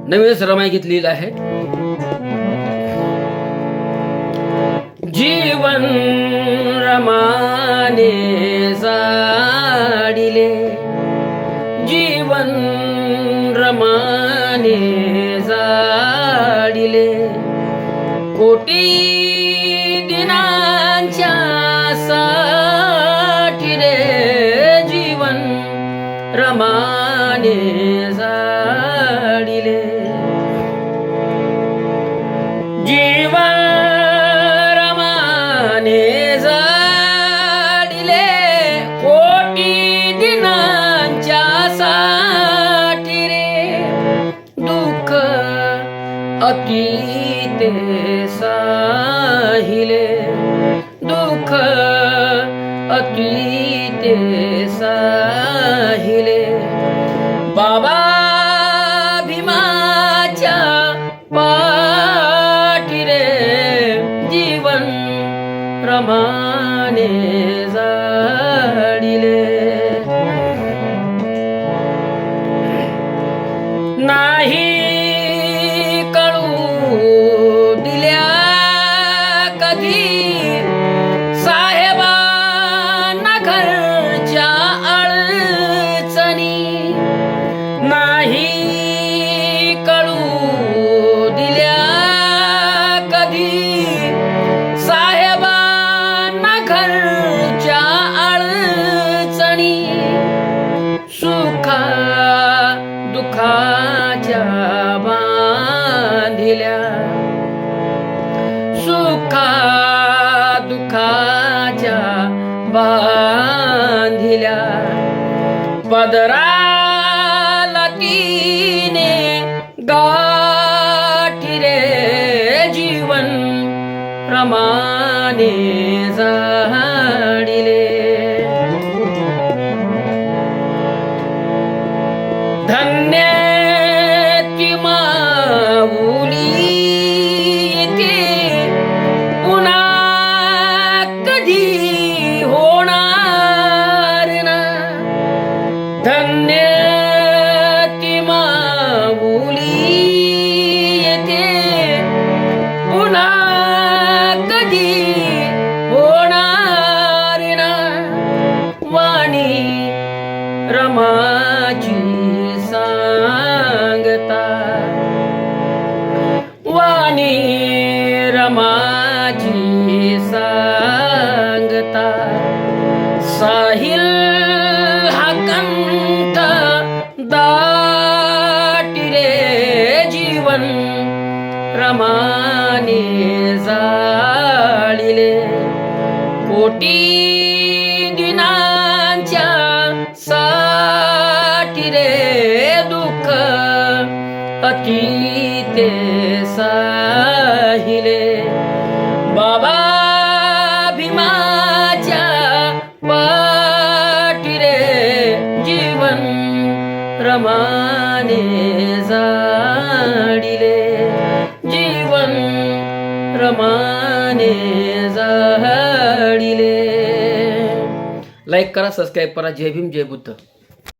नवीनच रमाई घेतलेली आहे. जीवन रमाने जाडिले, जीवन रमाने जाडिले, कोटी दिनांच्या साठी रे जीवन रमाने जाडिले. जीवन रमाने जाडिले, कोटी दिनांच्या साठी रे दुःख अतीते साहिले, दुःख अतीते साहिले. बाबा भीमाच्या पाठी रे जीवन रमाने जाडिले. नाही कळू दिल्या कधी साहेबांना घरच्या अडचणी, नाही कळू दिल्या कधी साहेबांना घरच्या अडचणी. सुखा दुःखाच्या बांधिल्या, सुखा दुःखाच्या बांधिल्या. पदराला तिने गाठी रे जीवन रमाने जाडिले. धन्य ती माऊली येते पुन्हा कधी होणार ना. धन्य ती माऊली येते पुन्हा कधी होणार ना. वाणी रमाची सांगता, वाणी रमाची सांगता. साहिल हा कंठ दाटी रे जीवन रमाने जाडिले. कोटी दिनांच्या साठी रे दुःख अतीते साहिले. बाबा भीमाच्या पाठी रे जीवन रमाने जाडिले, जीवन रमाने जाडिले. लाईक करा, सबस्क्राईब करा. जय भीम, जय बुद्ध.